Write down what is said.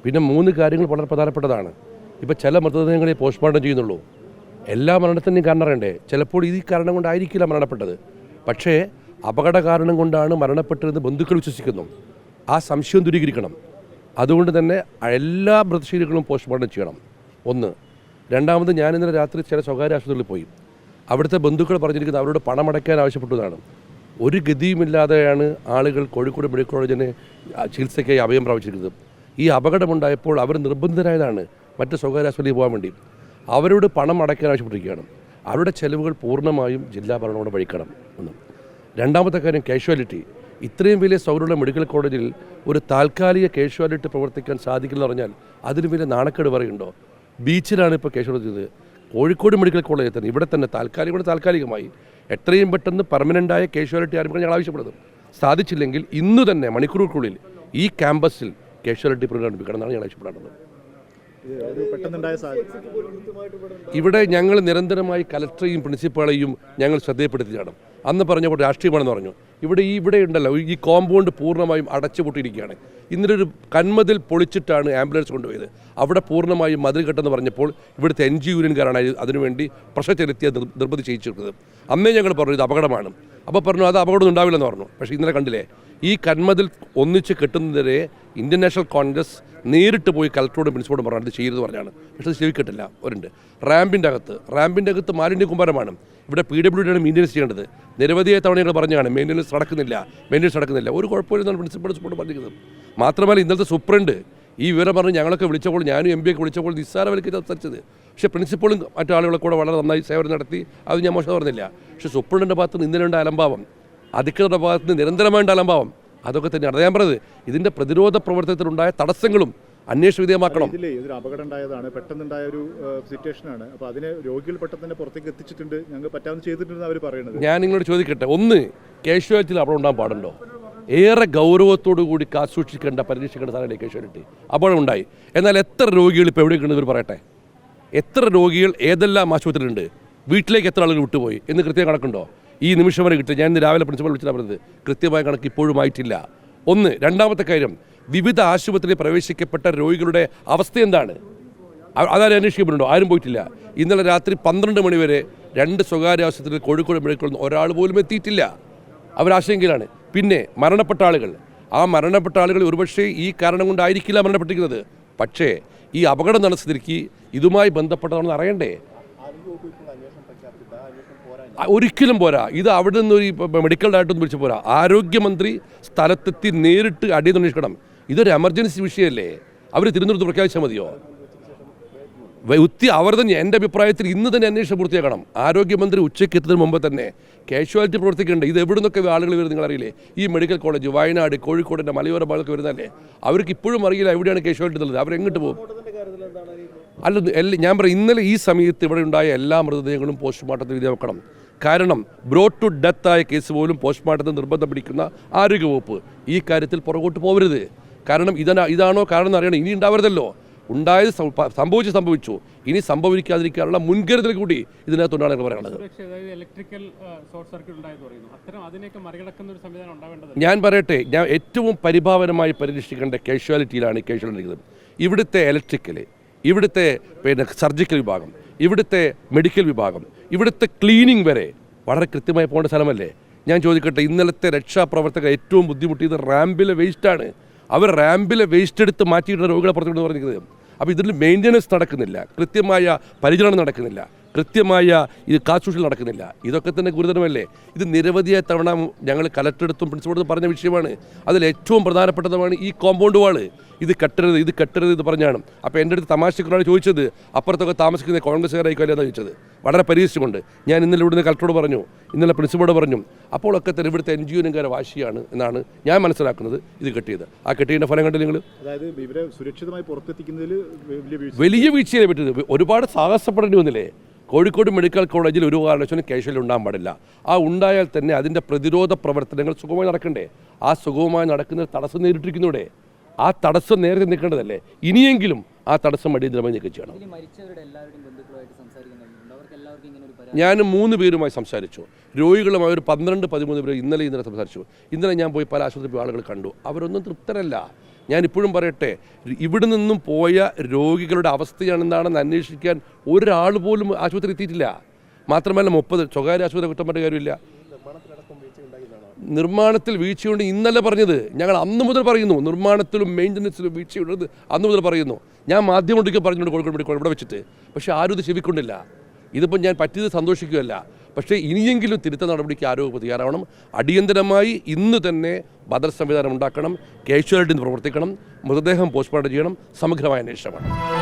പിന്നെ 3 കാര്യങ്ങൾ വളരെ പ്രധാനപ്പെട്ടതാണ്. ഇപ്പോൾ ചില മൃതദേഹങ്ങളെ പോസ്റ്റ്മോർട്ടം ചെയ്യുന്നുള്ളൂ. എല്ലാ മരണത്തിൻ്റെയും കാരണം അറിയണ്ടേ? ചിലപ്പോൾ ഈ കാരണം കൊണ്ടായിരിക്കില്ല മരണപ്പെട്ടത്, പക്ഷേ അപകട കാരണം കൊണ്ടാണ് മരണപ്പെട്ടതെന്ന് ബന്ധുക്കൾ വിശ്വസിക്കുന്നു. ആ സംശയം ദൂരീകരിക്കണം. അതുകൊണ്ട് തന്നെ എല്ലാ മൃതശരീരങ്ങളും പോസ്റ്റ്മോർട്ടം ചെയ്യണം. ഒന്ന്. രണ്ടാമത്, ഞാൻ ഇന്നലെ രാത്രി ചില സ്വകാര്യ ആശുപത്രിയിൽ പോയി. അവിടുത്തെ ബന്ധുക്കൾ പറഞ്ഞിരിക്കുന്നത് അവരോട് പണമടയ്ക്കാൻ ആവശ്യപ്പെട്ടതാണ്. ഒരു ഗതിയുമില്ലാതെയാണ് ആളുകൾ കോഴിക്കോട് മെഡിക്കൽ കോളേജിന് ചികിത്സയ്ക്കായി അഭയം പ്രാപിച്ചിരിക്കുന്നത്. ഈ അപകടമുണ്ടായപ്പോൾ അവർ നിർബന്ധിതരായതാണ് മറ്റ് സ്വകാര്യ ആശുപത്രിയിൽ പോകാൻ വേണ്ടി. അവരോട് പണം അടയ്ക്കാൻ ആവശ്യപ്പെട്ടിരിക്കുകയാണ്. അവരുടെ ചെലവുകൾ പൂർണ്ണമായും ജില്ലാ ഭരണകൂടം വഹിക്കണം എന്ന്. രണ്ടാമത്തെ കാര്യം, കാഷ്വാലിറ്റി. ഇത്രയും വലിയ സൗകര്യമുള്ള മെഡിക്കൽ കോളേജിൽ ഒരു താൽക്കാലിക കാഷ്വാലിറ്റി പ്രവർത്തിക്കാൻ സാധിക്കില്ലെന്ന് പറഞ്ഞാൽ അതിന് വലിയ നാണക്കേട് പറയുന്നുണ്ടോ? ബീച്ചിലാണ് ഇപ്പോൾ കാഷ്വാലിറ്റി ചെയ്തത്. കോഴിക്കോട് മെഡിക്കൽ കോളേജിൽ തന്നെ ഇവിടെ തന്നെ താൽക്കാലികമായി എത്രയും പെട്ടെന്ന് പെർമനൻ്റായ കാഷ്വാലിറ്റി ആരംഭിക്കാൻ ഞങ്ങൾ ആവശ്യപ്പെടുന്നത്. സാധിച്ചില്ലെങ്കിൽ ഇന്നു തന്നെ മണിക്കൂറുകൾക്കുള്ളിൽ ഈ ക്യാമ്പസിൽ കാഷ്വാലിറ്റി പ്രോഗ്രാം ആരംഭിക്കണം എന്നാണ് ഞങ്ങൾ ആവശ്യപ്പെടേണ്ടത്. ഇവിടെ ഞങ്ങൾ നിരന്തരമായി കലക്ടറെയും പ്രിൻസിപ്പാളെയും ഞങ്ങൾ ശ്രദ്ധയപ്പെടുത്തിയാണ്. അന്ന് പറഞ്ഞപ്പോൾ രാഷ്ട്രീയമാണെന്ന് പറഞ്ഞു. ഇവിടെ ഉണ്ടല്ലോ, ഈ കോമ്പൗണ്ട് പൂർണ്ണമായും അടച്ചുപൂട്ടിയിരിക്കുകയാണ്. ഇന്നലെ ഒരു കന്മതിൽ പൊളിച്ചിട്ടാണ് ആംബുലൻസ് കൊണ്ടുപോയത്. അവിടെ പൂർണ്ണമായും മതിൽ കെട്ടെന്ന് പറഞ്ഞപ്പോൾ ഇവിടുത്തെ NG യൂണിയൻകാരാണ് അതിനുവേണ്ടി പ്രഷർ ചെലുത്തിയ നിർബന്ധി ചെയ്യിച്ചിരുന്നത്. അന്നേ ഞങ്ങൾ പറഞ്ഞു ഇത് അപകടമാണ്. അപ്പോൾ പറഞ്ഞു അത് അപകടം ഉണ്ടാവില്ലെന്ന് പറഞ്ഞു. പക്ഷേ ഇന്നലെ കണ്ടില്ലേ, ഈ കന്മതിൽ ഒന്നിച്ച് കെട്ടുന്നതിരെ ഇന്ത്യൻ നാഷണൽ കോൺഗ്രസ് നേരിട്ട് പോയി കലക്ടറോടും പ്രിൻസിപ്പളോടും പറഞ്ഞു അത് ചെയ്തെന്ന് പറഞ്ഞാണ്. പക്ഷേ അത് ചെവിക്കെട്ടില്ല. ഒരുണ്ട് റാമ്പിൻ്റെ അകത്ത് മാലിന്യ കുമ്പാരമാണ്. ഇവിടെ PWD ആണ് മെയിൻ്റനൻസ് ചെയ്യേണ്ടത്. നിരവധിയായ തവണ ഞങ്ങൾ പറഞ്ഞാണ് മെയിൻ്റനൻസ് നടക്കുന്നില്ല. ഒരു കുഴപ്പമില്ലെന്നാണ് പ്രിൻസിപ്പൾ പറഞ്ഞിരിക്കുന്നത്. മാത്രമല്ല ഇന്നലത്തെ സൂപ്രണ്ട് ഈ വിവരം പറഞ്ഞ് ഞങ്ങളൊക്കെ വിളിച്ചപ്പോൾ, ഞാനും MP ഒക്കെ വിളിച്ചപ്പോൾ നിസ്സാരവൽക്ക് സംസാരിച്ചത്. പക്ഷേ പ്രിൻസിപ്പളും മറ്റു ആളുകളെ കൂടെ വളരെ നന്നായി സേവനം നടത്തി. അത് ഞാൻ മോശം പറഞ്ഞില്ല. പക്ഷേ സൂപ്രണ്ടിൻ്റെ ഭാഗത്ത് നിന്ന് ഇന്നലെ അലംഭാവം, അധികൃതരുടെ ഭാഗത്ത് നിന്ന് നിരന്തരമായിട്ട് അലംഭാവം, അതൊക്കെ തന്നെയാണ് ഞാൻ പറഞ്ഞത്. ഇതിൻ്റെ പ്രതിരോധ പ്രവർത്തനത്തിലുണ്ടായ തടസ്സങ്ങളും അന്വേഷണ വിധേയമാക്കണം. ഇതൊരു അപകടം ഉണ്ടായതാണ്, പെട്ടെന്നുണ്ടായ ഒരു സിറ്റുവേഷനാണ്. അപ്പോൾ അതിനെ രോഗികൾ പെട്ടെന്ന് തന്നെ പുറത്തേക്ക് എത്തിച്ചിട്ടുണ്ട്, ഞങ്ങൾ പറ്റാവുന്ന ചെയ്തിട്ടുണ്ടെന്ന് അവർ പറയുന്നത്. ഞാൻ നിങ്ങളോട് ചോദിക്കട്ടെ, ഒന്ന്, കാഷ്വാലിറ്റിയിൽ അപകടം ഉണ്ടാകാൻ പാടുണ്ടോ? ഏറെ ഗൗരവത്തോടു കൂടി കാസൂക്ഷിക്കേണ്ട പരീക്ഷിക്കേണ്ട സാധനമല്ലേ കാഷ്വാലിറ്റി. അപകടം ഉണ്ടായി. എന്നാൽ എത്ര രോഗികൾ ഇപ്പോൾ എവിടെയൊക്കെയാണ് ഇവർ പറയട്ടെ? എത്ര രോഗികൾ ഏതെല്ലാം ആശുപത്രിയിലുണ്ട്? വീട്ടിലേക്ക് എത്ര ആളുകൾ വിട്ടുപോയി എന്ന് കൃത്യം കണക്കുണ്ടോ? ഈ നിമിഷം വരെ കിട്ടും. ഞാൻ ഇന്ന് രാവിലെ പ്രിൻസിപ്പൽ വിളിച്ചിട്ടാണ് പറഞ്ഞത്, കൃത്യമായ കണക്ക് ഇപ്പോഴും ആയിട്ടില്ല. ഒന്ന്. രണ്ടാമത്തെ കാര്യം, വിവിധ ആശുപത്രിയിൽ പ്രവേശിക്കപ്പെട്ട രോഗികളുടെ അവസ്ഥ എന്താണ്? അതാരും അന്വേഷിക്കപ്പെടുന്നുണ്ടോ? ആരും പോയിട്ടില്ല. ഇന്നലെ രാത്രി 12 മണി വരെ 2 സ്വകാര്യ ആശുപത്രിയിൽ കോഴിക്കോട് മെഡിക്കൽ ഒരാൾ പോലും എത്തിയിട്ടില്ല. അവരാശങ്കയിലാണ്. പിന്നെ മരണപ്പെട്ട ആളുകൾ ഒരുപക്ഷെ ഈ കാരണം കൊണ്ടായിരിക്കില്ല മരണപ്പെട്ടിരിക്കുന്നത്. പക്ഷേ ഈ അപകടം നടന്നിരിക്കി ഇതുമായി ബന്ധപ്പെട്ടതാണെന്ന് അറിയണ്ടേ? ഒരിക്കലും പോരാ. ഇത് അവിടെ നിന്നൊരു മെഡിക്കൽ ഡയറക്ടറൊന്നും വിളിച്ച് പോരാ. ആരോഗ്യമന്ത്രി സ്ഥലത്തെത്തി നേരിട്ട് അടിയന്തരം. ഇതൊരു എമർജൻസി വിഷയമല്ലേ? അവർ തിരുവനന്തപുരത്ത് പ്രഖ്യാപിച്ചാൽ മതിയോ? അവർ തന്നെ, എൻ്റെ അഭിപ്രായത്തിൽ ഇന്ന് തന്നെ അന്വേഷണം പൂർത്തിയാക്കണം. ആരോഗ്യമന്ത്രി ഉച്ചയ്ക്ക് എത്തുന്നതിന് മുമ്പ് തന്നെ കാഷ്വാലിറ്റി പ്രവർത്തിക്കേണ്ടത്. ഇത് എവിടെ നിന്നൊക്കെ ആളുകൾ വരുന്നത് നിങ്ങളറിയില്ലേ? ഈ മെഡിക്കൽ കോളേജ് വയനാട്, കോഴിക്കോടിൻ്റെ മലയോര ഭാഗത്തൊക്കെ വരുന്നതല്ലേ? അവർക്ക് ഇപ്പോഴും അറിയില്ല എവിടെയാണ് കാഷ്വാലിറ്റി ഉള്ളത്. അവരെങ്ങോട്ട് പോകും? ഞാൻ പറയും, ഇന്നലെ ഈ സമയത്ത് ഇവിടെ ഉണ്ടായ എല്ലാ മൃതദേഹങ്ങളും പോസ്റ്റ്മോർട്ടത്തിന് വിധേയമാക്കണം. കാരണം ബ്രോട്ട് ടു ഡെത്ത് ആയ കേസ് പോലും പോസ്റ്റ്മോർട്ടത്തിന് നിർബന്ധം പിടിക്കുന്ന ആരോഗ്യവകുപ്പ് ഈ കാര്യത്തിൽ പുറകോട്ട് പോകരുത്. കാരണം ഇതാണോ കാരണം എന്ന് അറിയണം. ഇനി ഉണ്ടാവരുതല്ലോ. ഉണ്ടായത് സംഭവിച്ചു. ഇനി സംഭവിക്കാതിരിക്കാനുള്ള മുൻകരുതൽ കൂടി ഇതിനകത്തുണ്ടാണ് പറയുന്നത്. ഞാൻ പറയട്ടെ, ഞാൻ ഏറ്റവും പരിഭാവനമായി പരിരക്ഷിക്കേണ്ട കാഷ്വാലിറ്റിയിലാണ് കാഷ്വാലിറ്റി. ഇവിടുത്തെ ഇലക്ട്രിക്കൽ, ഇവിടുത്തെ സർജിക്കൽ വിഭാഗം, ഇവിടുത്തെ മെഡിക്കൽ വിഭാഗം, ഇവിടുത്തെ ക്ലീനിങ് വരെ വളരെ കൃത്യമായി പോകേണ്ട സ്ഥലമല്ലേ? ഞാൻ ചോദിക്കട്ടെ, ഇന്നലത്തെ രക്ഷാപ്രവർത്തകർ ഏറ്റവും ബുദ്ധിമുട്ടിയത് റാമ്പിലെ വേസ്റ്റാണ്. അവർ റാമ്പിലെ വേസ്റ്റ് എടുത്ത് മാറ്റിയിടുന്ന രോഗികളെ പുറത്തുകൊണ്ട് പറഞ്ഞിരിക്കുന്നത്. അപ്പോൾ ഇതിൽ മെയിൻ്റനൻസ് നടക്കുന്നില്ല, കൃത്യമായ പരിചരണം നടക്കുന്നില്ല, കൃത്യമായ ഇത് കാശൂഷിൽ നടക്കുന്നില്ല. ഇതൊക്കെ തന്നെ ഗുരുതരമല്ലേ? ഇത് നിരവധിയായ തവണ ഞങ്ങൾ കലക്ടറെടുത്തും പ്രിൻസിപ്പളെടുത്തും പറഞ്ഞ വിഷയമാണ്. അതിൽ ഏറ്റവും പ്രധാനപ്പെട്ടതാണ് ഈ കോമ്പൗണ്ട് വാള്. ഇത് കെട്ടരുത് എന്ന് പറഞ്ഞാണ്. അപ്പോൾ എൻ്റെ അടുത്ത് തമാശക്കൊരാണ് ചോദിച്ചത്, അപ്പുറത്തൊക്കെ താമസിക്കുന്ന കോൺഗ്രസ്സുകാരായിക്കല്ലേ എന്നാണ് ചോദിച്ചത്. വളരെ പരിഹസിച്ചുകൊണ്ട് ഞാൻ ഇന്നലെ ഇവിടുന്ന് കലക്ടറോട് പറഞ്ഞു, ഇന്നലെ പ്രിൻസിപ്പളോട് പറഞ്ഞു. അപ്പോഴൊക്കെ തന്നെ ഇവിടുത്തെ NG യൂണിയൻകാരെ വാശിയാണ് എന്നാണ് ഞാൻ മനസ്സിലാക്കുന്നത് ഇത് കെട്ടിയത്. ആ കെട്ടിയതിൻ്റെ ഫലം കണ്ടില്ല നിങ്ങൾ? അതായത് ഇവരെ സുരക്ഷിതമായി പുറത്തെത്തിക്കുന്നതിൽ വലിയ വീഴ്ചയെ പറ്റിയത്. ഒരുപാട് സാഹസപ്പെടേണ്ടി വന്നില്ലേ? കോഴിക്കോട് മെഡിക്കൽ കോളേജിൽ ഒരു കാരണവശാലും കാഷ്വാലിറ്റി ഉണ്ടാകാൻ പാടില്ല. ആ ഉണ്ടായാൽ തന്നെ അതിൻ്റെ പ്രതിരോധ പ്രവർത്തനങ്ങൾ സുഗമമായി നടക്കണ്ടേ? ആ സുഗമമായി നടക്കുന്ന തടസ്സം നേരിട്ടിരിക്കുന്നൂടെ? ആ തടസ്സം നേരത്തെ നിൽക്കേണ്ടതല്ലേ? ഇനിയെങ്കിലും ആ തടസ്സം അടിയന്തരമായി നീക്കം ചെയ്യണം. ഞാൻ 3 പേരുമായി സംസാരിച്ചു. രോഗികളുമായി ഒരു 12-13 പേര് ഇന്നലെ സംസാരിച്ചു. ഇന്നലെ ഞാൻ പോയി പല ആശുപത്രി ആളുകൾ കണ്ടു. അവരൊന്നും തൃപ്തരല്ല. ഞാൻ ഇപ്പോഴും പറയട്ടെ, ഇവിടെ നിന്നും പോയ രോഗികളുടെ അവസ്ഥയാണെന്താണെന്ന് അന്വേഷിക്കാൻ ഒരാൾ പോലും ആശുപത്രി എത്തിയിട്ടില്ല. മാത്രമല്ല 30 സ്വകാര്യ ആശുപത്രി കുറ്റം പറഞ്ഞ കാര്യമില്ല. നിർമ്മാണത്തിൽ വീഴ്ചയുണ്ട് ഇന്നലെ പറഞ്ഞത്. ഞങ്ങൾ അന്ന് മുതൽ പറയുന്നു നിർമ്മാണത്തിലും മെയിൻ്റനൻസിലും വീഴ്ചയുള്ളത് അന്ന് മുതൽ പറയുന്നു. ഞാൻ മാധ്യമങ്ങൾക്ക് പറഞ്ഞിട്ടുണ്ട് കോഴിക്കോട് മെഡിക്കൽ ഇവിടെ വെച്ചിട്ട്. പക്ഷേ ആരും ഇത് ചെവിക്കൊണ്ടില്ല. ഇതിപ്പോൾ ഞാൻ പറ്റിയത് സന്തോഷിക്കുകയല്ല. പക്ഷേ ഇനിയെങ്കിലും തിരുത്ത നടപടിക്ക് ആരോഗ്യ തയ്യാറാവണം. അടിയന്തരമായി ഇന്ന് തന്നെ ബദൽ സംവിധാനം ഉണ്ടാക്കണം. കാഷ്വാലിറ്റി പ്രവർത്തിക്കണം. മൃതദേഹം പോസ്റ്റ്മോർട്ടം ചെയ്യണം. സമഗ്രമായ അന്വേഷണം വേണം.